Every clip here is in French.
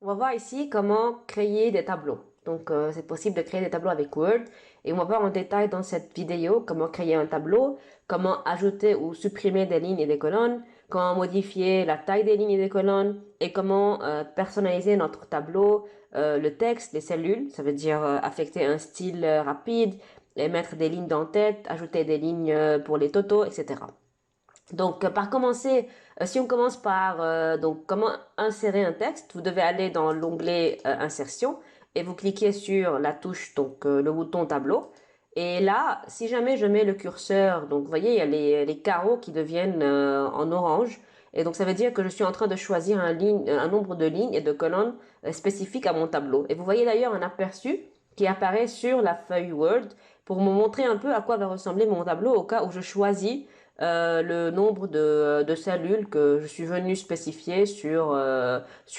On va voir ici comment créer des tableaux. Donc, c'est possible de créer des tableaux avec Word et on va voir en détail dans cette vidéo comment créer un tableau, comment ajouter ou supprimer des lignes et des colonnes, comment modifier la taille des lignes et des colonnes et comment personnaliser notre tableau, le texte, les cellules, ça veut dire affecter un style rapide et mettre des lignes d'en-tête, ajouter des lignes pour les totaux, etc. Donc, par commencer, si on commence par donc comment insérer un texte, vous devez aller dans l'onglet Insertion et vous cliquez sur la touche donc le bouton tableau. Et là, si jamais je mets le curseur, donc vous voyez, il y a les carreaux qui deviennent en orange. Et donc ça veut dire que je suis en train de choisir un nombre de lignes et de colonnes spécifiques à mon tableau. Et vous voyez d'ailleurs un aperçu qui apparaît sur la feuille Word pour me montrer un peu à quoi va ressembler mon tableau au cas où je choisis le nombre de cellules que je suis venu spécifier sur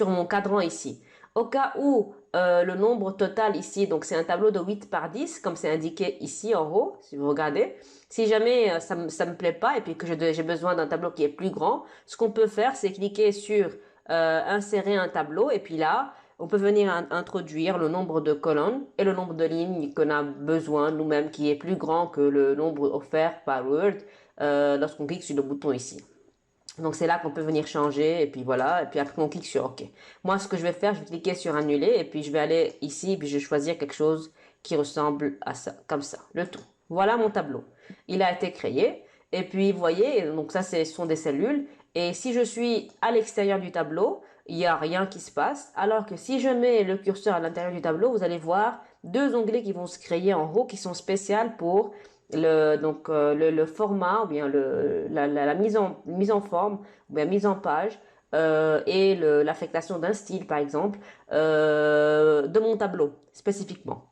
mon cadran ici. Au cas où le nombre total ici, donc c'est un tableau de 8 par 10, comme c'est indiqué ici en haut, si vous regardez. Si jamais ça me plaît pas et puis que j'ai besoin d'un tableau qui est plus grand, ce qu'on peut faire, c'est cliquer sur insérer un tableau et puis là, on peut venir introduire le nombre de colonnes et le nombre de lignes qu'on a besoin nous-mêmes, qui est plus grand que le nombre offert par Word lorsqu'on clique sur le bouton ici. Donc c'est là qu'on peut venir changer et puis voilà, et puis après on clique sur OK. Moi ce que je vais faire, je vais cliquer sur annuler et puis je vais aller ici et puis je vais choisir quelque chose qui ressemble à ça, comme ça, le tout. Voilà mon tableau. Il a été créé et puis vous voyez, donc ça ce sont des cellules et si je suis à l'extérieur du tableau, il n'y a rien qui se passe, alors que si je mets le curseur à l'intérieur du tableau, vous allez voir deux onglets qui vont se créer en haut qui sont spéciaux pour le format ou bien la mise en forme ou bien mise en page et l'affectation d'un style par exemple de mon tableau spécifiquement.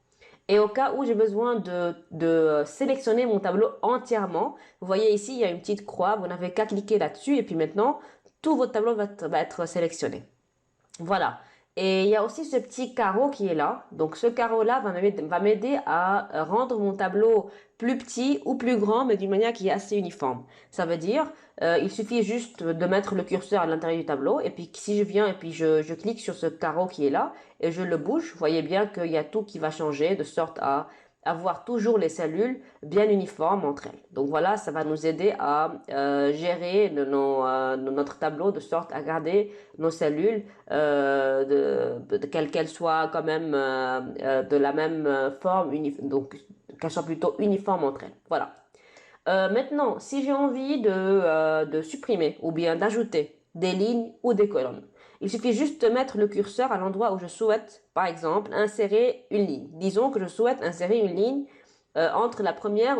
Et au cas où j'ai besoin de sélectionner mon tableau entièrement, vous voyez ici, il y a une petite croix, vous n'avez qu'à cliquer là-dessus et puis maintenant, tout votre tableau va être sélectionné. Voilà. Et il y a aussi ce petit carreau qui est là. Donc ce carreau-là va m'aider à rendre mon tableau plus petit ou plus grand, mais d'une manière qui est assez uniforme. Ça veut dire, il suffit juste de mettre le curseur à l'intérieur du tableau, et puis si je viens et puis je clique sur ce carreau qui est là, et je le bouge, vous voyez bien qu'il y a tout qui va changer, de sorte à avoir toujours les cellules bien uniformes entre elles. Donc voilà, ça va nous aider à gérer notre tableau de sorte à garder nos cellules qu'elles soient quand même de la même forme, donc qu'elles soient plutôt uniformes entre elles. Voilà. Maintenant, si j'ai envie de supprimer ou bien d'ajouter des lignes ou des colonnes, il suffit juste de mettre le curseur à l'endroit où je souhaite, par exemple, insérer une ligne. Disons que je souhaite insérer une ligne entre la première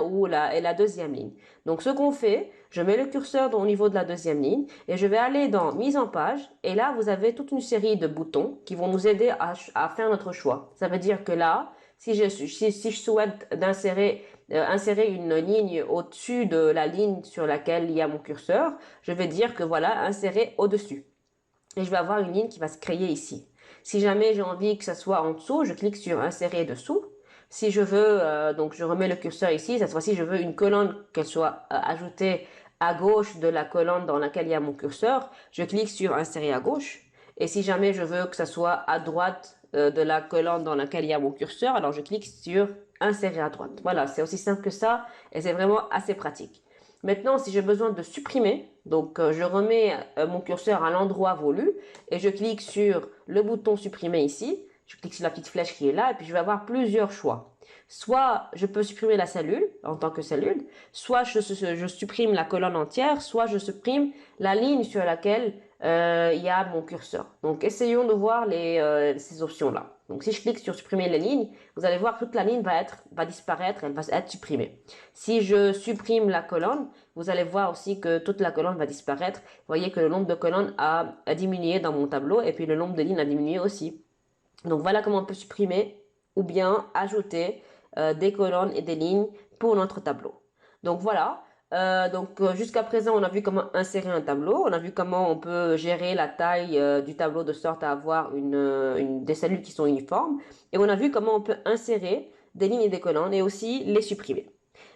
et la deuxième ligne. Donc, ce qu'on fait, je mets le curseur au niveau de la deuxième ligne et je vais aller dans mise en page. Et là, vous avez toute une série de boutons qui vont nous aider à faire notre choix. Ça veut dire que là, si je souhaite insérer une ligne au-dessus de la ligne sur laquelle il y a mon curseur, je vais dire que voilà, insérer au-dessus. Et je vais avoir une ligne qui va se créer ici. Si jamais j'ai envie que ça soit en dessous, je clique sur insérer dessous. Si je veux, donc je remets le curseur ici, cette fois-ci je veux une colonne qu'elle soit ajoutée à gauche de la colonne dans laquelle il y a mon curseur, je clique sur insérer à gauche. Et si jamais je veux que ça soit à droite de la colonne dans laquelle il y a mon curseur, alors je clique sur insérer à droite. Voilà, c'est aussi simple que ça et c'est vraiment assez pratique. Maintenant, si j'ai besoin de supprimer, donc je remets mon curseur à l'endroit voulu et je clique sur le bouton supprimer ici. Je clique sur la petite flèche qui est là et puis je vais avoir plusieurs choix. Soit je peux supprimer la cellule en tant que cellule, soit je supprime la colonne entière, soit je supprime la ligne sur laquelle il y a mon curseur. Donc essayons de voir ces options-là. Donc si je clique sur supprimer les lignes, vous allez voir que toute la ligne va disparaître, elle va être supprimée. Si je supprime la colonne, vous allez voir aussi que toute la colonne va disparaître. Vous voyez que le nombre de colonnes a diminué dans mon tableau et puis le nombre de lignes a diminué aussi. Donc voilà comment on peut supprimer ou bien ajouter des colonnes et des lignes pour notre tableau. Donc voilà. Jusqu'à présent, on a vu comment insérer un tableau, on a vu comment on peut gérer la taille du tableau de sorte à avoir des cellules qui sont uniformes, et on a vu comment on peut insérer des lignes et des colonnes et aussi les supprimer.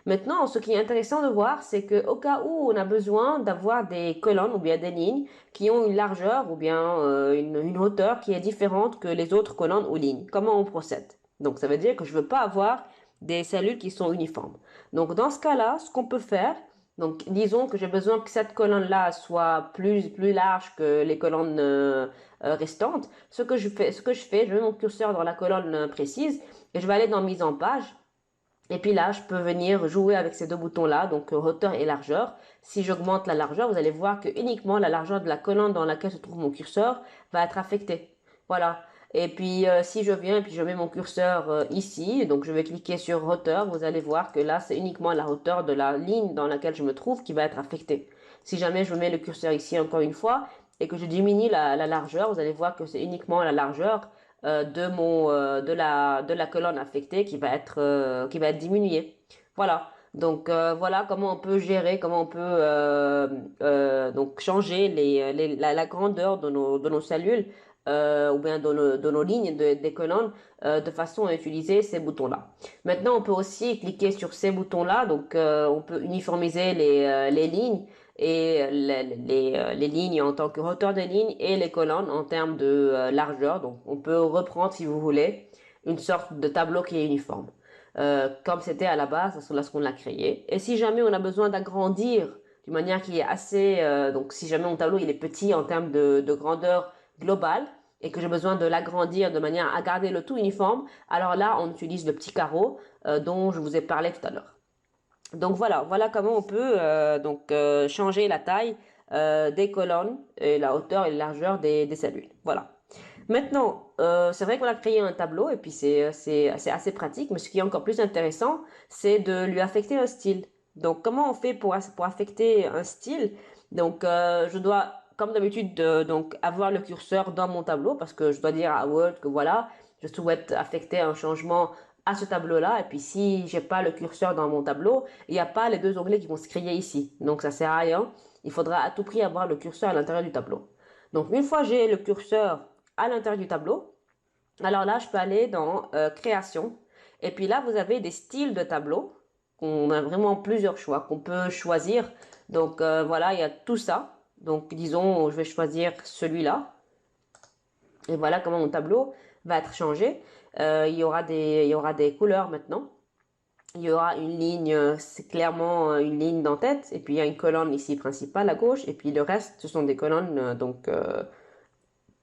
Maintenant, ce qui est intéressant de voir, c'est que au cas où on a besoin d'avoir des colonnes ou bien des lignes qui ont une largeur ou bien une hauteur qui est différente que les autres colonnes ou lignes, comment on procède? Donc, ça veut dire que je veux pas avoir des cellules qui sont uniformes. Donc, dans ce cas-là, ce qu'on peut faire, donc disons que j'ai besoin que cette colonne-là soit plus large que les colonnes restantes. Ce que je fais, je mets mon curseur dans la colonne précise et je vais aller dans mise en page. Et puis là, je peux venir jouer avec ces deux boutons-là, donc hauteur et largeur. Si j'augmente la largeur, vous allez voir que uniquement la largeur de la colonne dans laquelle se trouve mon curseur va être affectée. Voilà. Et puis si je viens et puis je mets mon curseur ici, donc je vais cliquer sur hauteur, vous allez voir que là, c'est uniquement la hauteur de la ligne dans laquelle je me trouve qui va être affectée. Si jamais je mets le curseur ici encore une fois et que je diminue la largeur, vous allez voir que c'est uniquement la largeur de la colonne affectée qui va être diminuée. Voilà. Donc voilà comment on peut gérer, comment on peut donc changer la grandeur de nos cellules ou bien de nos lignes des colonnes de façon à utiliser ces boutons-là. Maintenant, on peut aussi cliquer sur ces boutons-là, donc on peut uniformiser les lignes et les lignes en tant que hauteur des lignes et les colonnes en termes de largeur. Donc, on peut reprendre, si vous voulez, une sorte de tableau qui est uniforme, comme c'était à la base lorsqu'on l'a créé. Et si jamais on a besoin d'agrandir d'une manière qui est assez... donc, si jamais mon tableau il est petit en termes de grandeur globale, et que j'ai besoin de l'agrandir de manière à garder le tout uniforme, alors là, on utilise le petit carreau dont je vous ai parlé tout à l'heure. Donc voilà comment on peut donc changer la taille des colonnes et la hauteur et la largeur des cellules. Voilà. Maintenant, c'est vrai qu'on a créé un tableau et puis c'est assez pratique, mais ce qui est encore plus intéressant, c'est de lui affecter un style. Donc comment on fait pour affecter un style? Donc je dois, comme d'habitude, donc avoir le curseur dans mon tableau parce que je dois dire à Word que voilà, je souhaite affecter un changement à ce tableau-là. Et puis si j'ai pas le curseur dans mon tableau, il n'y a pas les deux onglets qui vont se créer ici. Donc ça sert à rien. Il faudra à tout prix avoir le curseur à l'intérieur du tableau. Donc une fois j'ai le curseur à l'intérieur du tableau, alors là je peux aller dans création. Et puis là vous avez des styles de tableau. On a vraiment plusieurs choix qu'on peut choisir. Donc voilà, il y a tout ça. Donc disons, je vais choisir celui-là. Et voilà comment mon tableau va être changé. Il y aura des couleurs maintenant. Il y aura une ligne, c'est clairement une ligne d'en-tête. Et puis il y a une colonne ici principale à gauche. Et puis le reste, ce sont des colonnes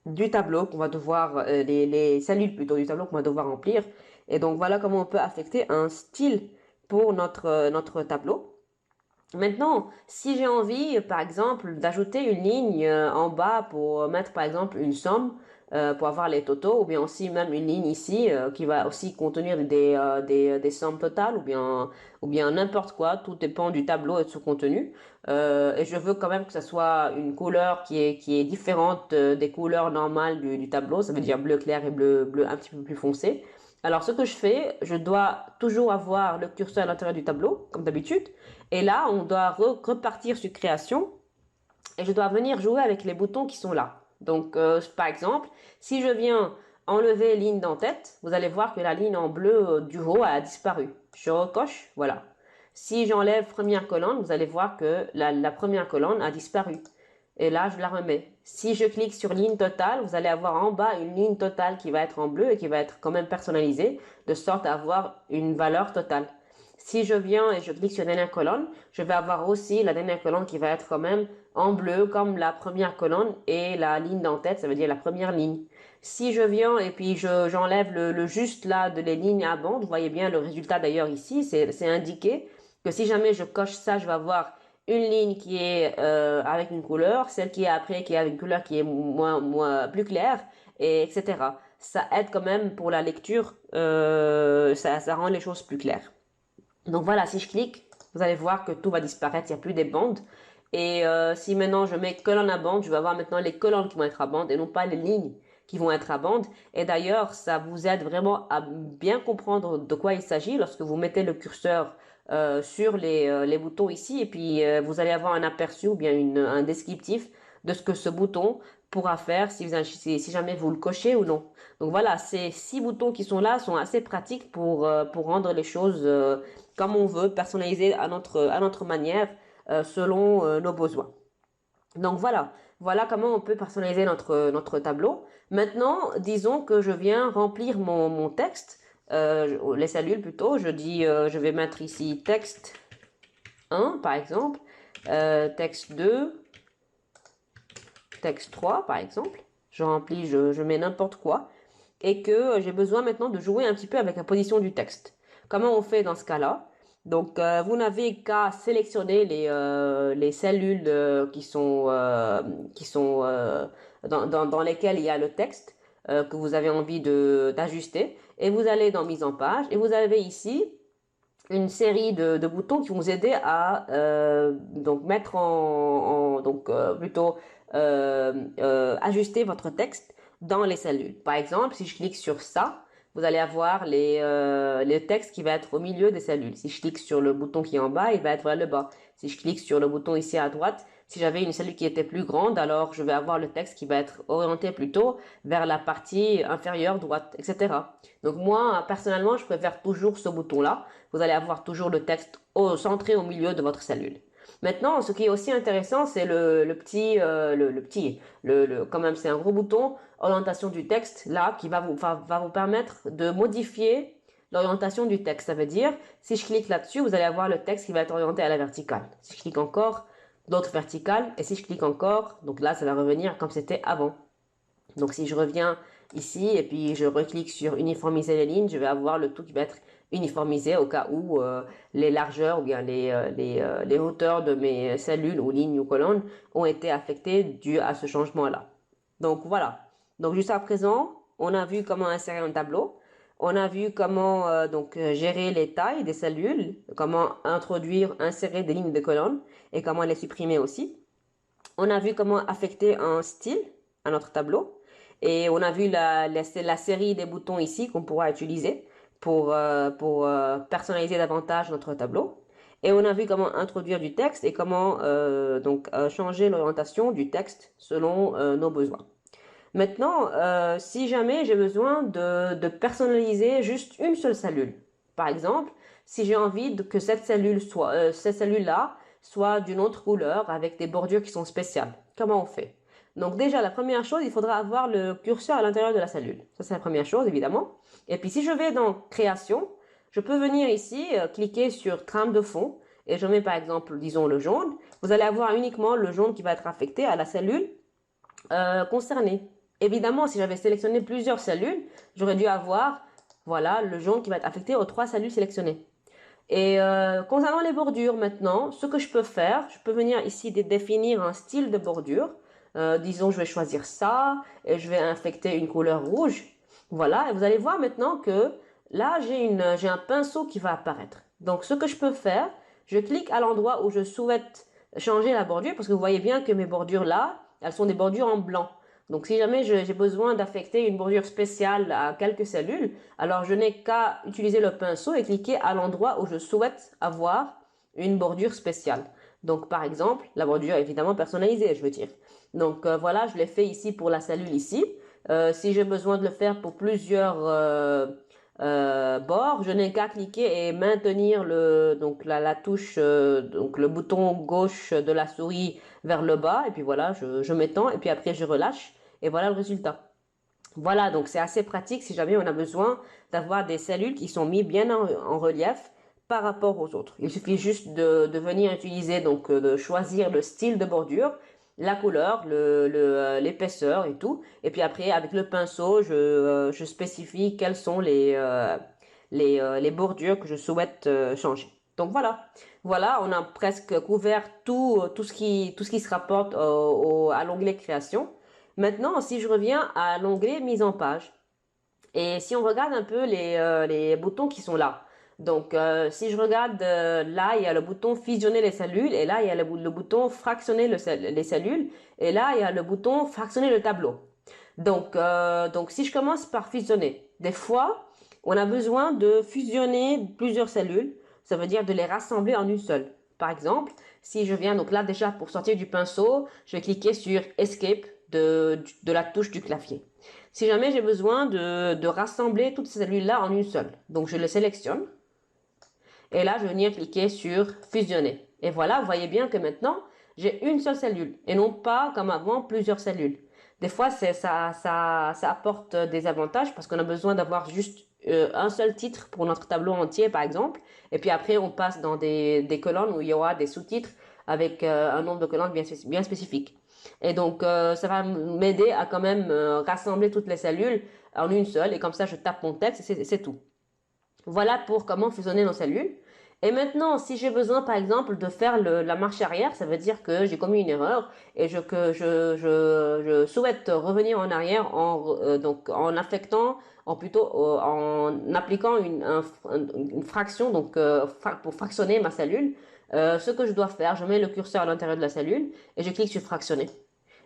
du tableau qu'on va devoir, les cellules plutôt du tableau qu'on va devoir remplir. Et donc voilà comment on peut affecter un style pour notre tableau. Maintenant, si j'ai envie, par exemple, d'ajouter une ligne en bas pour mettre, par exemple, une somme pour avoir les totaux, ou bien aussi même une ligne ici qui va aussi contenir des sommes totales, ou bien n'importe quoi, tout dépend du tableau et de son contenu. Et je veux quand même que ça soit une couleur qui est différente des couleurs normales du tableau, ça veut dire bleu clair et bleu un petit peu plus foncé. Alors, ce que je fais, je dois toujours avoir le curseur à l'intérieur du tableau, comme d'habitude. Et là, on doit repartir sur création et je dois venir jouer avec les boutons qui sont là. Donc, par exemple, si je viens enlever ligne d'en-tête, vous allez voir que la ligne en bleu du haut a disparu. Je recoche, voilà. Si j'enlève première colonne, vous allez voir que la première colonne a disparu. Et là, je la remets. Si je clique sur ligne totale, vous allez avoir en bas une ligne totale qui va être en bleu et qui va être quand même personnalisée, de sorte à avoir une valeur totale. Si je viens et je clique sur la dernière colonne, je vais avoir aussi la dernière colonne qui va être quand même en bleu comme la première colonne et la ligne d'en-tête, ça veut dire la première ligne. Si je viens et puis j'enlève le juste là de les lignes à bande, vous voyez bien le résultat d'ailleurs ici, c'est indiqué que si jamais je coche ça, je vais avoir une ligne qui est avec une couleur, celle qui est après qui est avec une couleur qui est plus claire, et etc. Ça aide quand même pour la lecture, ça rend les choses plus claires. Donc voilà, si je clique, vous allez voir que tout va disparaître, il n'y a plus des bandes. Et si maintenant je mets colonne à bande, je vais avoir maintenant les colonnes qui vont être à bande et non pas les lignes qui vont être à bande. Et d'ailleurs, ça vous aide vraiment à bien comprendre de quoi il s'agit lorsque vous mettez le curseur sur les boutons ici. Et puis vous allez avoir un aperçu ou bien un descriptif de ce que ce bouton pourra faire si jamais vous le cochez ou non. Donc voilà, ces 6 boutons qui sont là sont assez pratiques pour rendre les choses comme on veut, personnalisées à notre manière, selon nos besoins. Donc voilà comment on peut personnaliser notre tableau. Maintenant, disons que je viens remplir mon texte, les cellules plutôt. Je vais mettre ici texte 1 par exemple, texte 2, texte 3 par exemple. Je remplis, je mets n'importe quoi. Et que j'ai besoin maintenant de jouer un petit peu avec la position du texte. Comment on fait dans ce cas-là? Donc, vous n'avez qu'à sélectionner les cellules qui sont dans lesquelles il y a le texte que vous avez envie d'ajuster. Et vous allez dans Mise en page et vous avez ici une série de boutons qui vont vous aider à donc mettre donc plutôt ajuster votre texte dans les cellules. Par exemple, si je clique sur ça, vous allez avoir le texte qui va être au milieu des cellules. Si je clique sur le bouton qui est en bas, il va être vers le bas. Si je clique sur le bouton ici à droite, si j'avais une cellule qui était plus grande, alors je vais avoir le texte qui va être orienté plutôt vers la partie inférieure droite, etc. Donc moi, personnellement, je préfère toujours ce bouton-là. Vous allez avoir toujours le texte centré au milieu de votre cellule. Maintenant, ce qui est aussi intéressant, c'est quand même, c'est un gros bouton, orientation du texte, là, qui va vous permettre de modifier l'orientation du texte. Ça veut dire, si je clique là-dessus, vous allez avoir le texte qui va être orienté à la verticale. Si je clique encore, d'autres verticales, et si je clique encore, donc là, ça va revenir comme c'était avant. Donc si je reviens ici et puis je reclique sur uniformiser les lignes, je vais avoir le tout qui va être uniformisé au cas où les largeurs ou bien les hauteurs de mes cellules ou lignes ou colonnes ont été affectées dû à ce changement-là. Donc voilà. Donc jusqu'à présent, on a vu comment insérer un tableau. On a vu comment gérer les tailles des cellules, comment introduire, insérer des lignes et des colonnes et comment les supprimer aussi. On a vu comment affecter un style à notre tableau. Et on a vu la série des boutons ici qu'on pourra utiliser pour personnaliser davantage notre tableau. Et on a vu comment introduire du texte et comment changer l'orientation du texte selon nos besoins. Maintenant, si jamais j'ai besoin de personnaliser juste une seule cellule, par exemple, si j'ai envie que cette cellule-là soit d'une autre couleur avec des bordures qui sont spéciales, comment on fait? Donc déjà, la première chose, il faudra avoir le curseur à l'intérieur de la cellule. Ça, c'est la première chose, évidemment. Et puis, si je vais dans Création, je peux venir ici, cliquer sur Trame de fond, et je mets par exemple, disons, le jaune. Vous allez avoir uniquement le jaune qui va être affecté à la cellule concernée. Évidemment, si j'avais sélectionné plusieurs cellules, j'aurais dû avoir, voilà, le jaune qui va être affecté aux 3 cellules sélectionnées. Et concernant les bordures maintenant, ce que je peux faire, je peux venir ici définir un style de bordure. Disons, je vais choisir ça et je vais infecter une couleur rouge. Voilà, et vous allez voir maintenant que là, j'ai un pinceau qui va apparaître. Donc, ce que je peux faire, je clique à l'endroit où je souhaite changer la bordure parce que vous voyez bien que mes bordures là, elles sont des bordures en blanc. Donc, si jamais j'ai besoin d'affecter une bordure spéciale à quelques cellules, alors je n'ai qu'à utiliser le pinceau et cliquer à l'endroit où je souhaite avoir une bordure spéciale. Donc, par exemple, la bordure est évidemment personnalisée, je veux dire. Donc, voilà, je l'ai fait ici pour la cellule ici. Si j'ai besoin de le faire pour plusieurs bords, je n'ai qu'à cliquer et maintenir la touche, donc le bouton gauche de la souris vers le bas. Et puis voilà, je m'étends et puis après je relâche. Et voilà le résultat. Voilà, donc c'est assez pratique si jamais on a besoin d'avoir des cellules qui sont mises bien en relief par rapport aux autres. Il suffit juste de venir utiliser, donc de choisir le style de bordure, la couleur, l'épaisseur et tout. Et puis après, avec le pinceau, je spécifie quelles sont les bordures que je souhaite changer. Donc voilà, on a presque couvert tout ce qui se rapporte à l'onglet création. Maintenant, si je reviens à l'onglet mise en page, et si on regarde un peu les boutons qui sont là, donc si je regarde là, il y a le bouton fusionner les cellules, et là, il y a le bouton fractionner les cellules, et là, il y a le bouton fractionner le tableau. Donc si je commence par fusionner, des fois, on a besoin de fusionner plusieurs cellules, ça veut dire de les rassembler en une seule. Par exemple, si je viens, donc là déjà pour sortir du pinceau, je vais cliquer sur Escape de la touche du clavier. Si jamais j'ai besoin de rassembler toutes ces cellules-là en une seule, donc je le sélectionne et là je vais venir cliquer sur fusionner. Et voilà, vous voyez bien que maintenant j'ai une seule cellule et non pas comme avant plusieurs cellules. Des fois ça apporte des avantages parce qu'on a besoin d'avoir juste un seul titre pour notre tableau entier par exemple, et puis après on passe dans des colonnes où il y aura des sous-titres avec un nombre de colonnes bien spécifique. Et donc ça va m'aider à quand même rassembler toutes les cellules en une seule, et comme ça je tape mon texte et c'est tout. Voilà pour comment fusionner nos cellules. Et maintenant, si j'ai besoin, par exemple, de faire la marche arrière, ça veut dire que j'ai commis une erreur et que je souhaite revenir en arrière donc en affectant, en appliquant une fraction, donc pour fractionner ma cellule. Ce que je dois faire, je mets le curseur à l'intérieur de la cellule et je clique sur fractionner.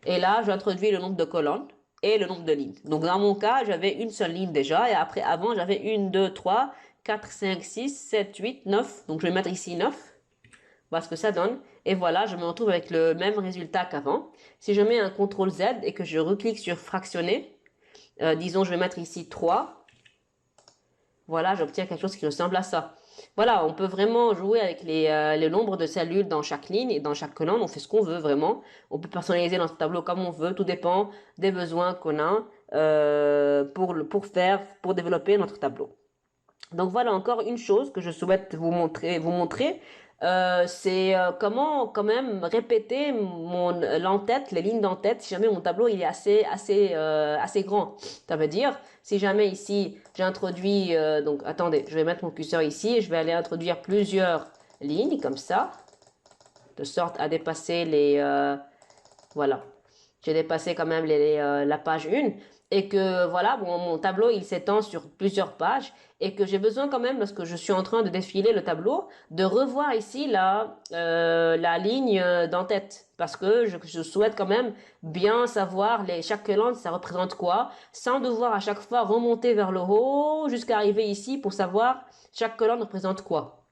Et là, j'introduis le nombre de colonnes et le nombre de lignes. Donc dans mon cas, j'avais une seule ligne déjà, et après, avant, j'avais 1, 2, 3, 4, 5, 6, 7, 8, 9. Donc je vais mettre ici 9. Voilà ce que ça donne. Et voilà, je me retrouve avec le même résultat qu'avant. Si je mets un CTRL Z et que je reclique sur fractionner, disons je vais mettre ici 3. Voilà, j'obtiens quelque chose qui ressemble à ça. Voilà, on peut vraiment jouer avec les nombres de cellules dans chaque ligne et dans chaque colonne. On fait ce qu'on veut vraiment. On peut personnaliser notre tableau comme on veut. Tout dépend des besoins qu'on a pour développer notre tableau. Donc voilà encore une chose que je souhaite vous montrer. C'est comment quand même répéter l'en-tête, les lignes d'en-tête si jamais mon tableau il est assez grand. Ça veut dire si jamais ici j'introduis donc attendez, je vais mettre mon curseur ici et je vais aller introduire plusieurs lignes comme ça, de sorte à dépasser voilà. J'ai dépassé quand même la page 1 et que voilà, mon tableau il s'étend sur plusieurs pages et que j'ai besoin quand même, lorsque je suis en train de défiler le tableau, de revoir ici la ligne d'en-tête parce que je souhaite quand même bien savoir chaque colonne ça représente quoi, sans devoir à chaque fois remonter vers le haut jusqu'à arriver ici pour savoir chaque colonne représente quoi.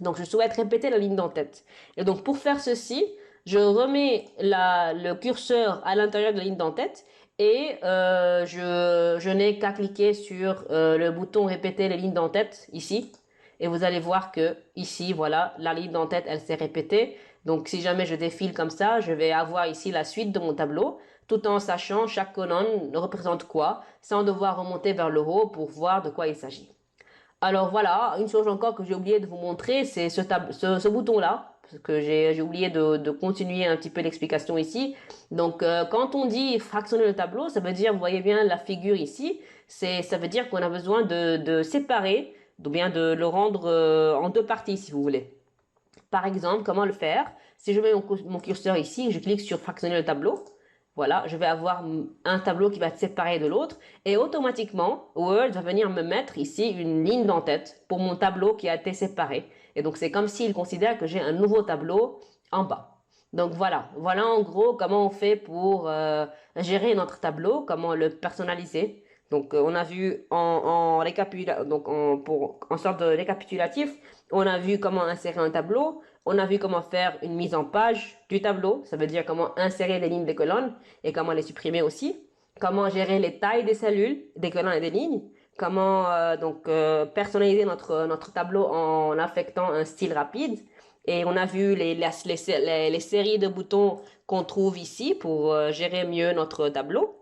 Donc je souhaite répéter la ligne d'en-tête. Et donc pour faire ceci, je remets le curseur à l'intérieur de la ligne d'en-tête et je n'ai qu'à cliquer sur le bouton répéter les lignes d'en-tête ici. Et vous allez voir que ici, voilà, la ligne d'en-tête, elle s'est répétée. Donc si jamais je défile comme ça, je vais avoir ici la suite de mon tableau, tout en sachant chaque colonne représente quoi, sans devoir remonter vers le haut pour voir de quoi il s'agit. Alors voilà, une chose encore que j'ai oublié de vous montrer, c'est ce bouton-là, parce que j'ai oublié de continuer un petit peu l'explication ici. Donc quand on dit fractionner le tableau, ça veut dire, vous voyez bien la figure ici, ça veut dire qu'on a besoin de séparer, ou bien de le rendre en deux parties si vous voulez. Par exemple, comment le faire? Si je mets mon curseur ici, je clique sur fractionner le tableau, voilà, je vais avoir un tableau qui va être séparé de l'autre et automatiquement, Word va venir me mettre ici une ligne d'en-tête pour mon tableau qui a été séparé. Et donc, c'est comme s'il considère que j'ai un nouveau tableau en bas. Donc, voilà en gros comment on fait pour gérer notre tableau, comment le personnaliser. Donc, on a vu en sorte de récapitulatif, on a vu comment insérer un tableau, on a vu comment faire une mise en page du tableau, ça veut dire comment insérer les lignes des colonnes et comment les supprimer aussi, comment gérer les tailles des cellules, des colonnes et des lignes, comment personnaliser notre tableau en affectant un style rapide. Et on a vu les séries de boutons qu'on trouve ici pour gérer mieux notre tableau.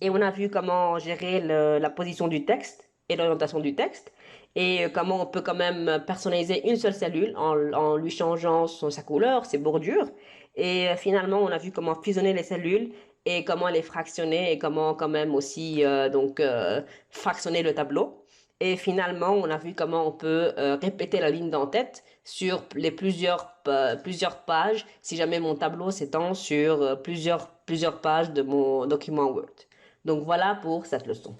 Et on a vu comment gérer la position du texte et l'orientation du texte. Et comment on peut quand même personnaliser une seule cellule en lui changeant sa couleur, ses bordures. Et finalement, on a vu comment fusionner les cellules et comment les fractionner et comment quand même aussi fractionner le tableau. Et finalement, on a vu comment on peut répéter la ligne d'en-tête sur les plusieurs pages si jamais mon tableau s'étend sur plusieurs pages de mon document Word. Donc voilà pour cette leçon.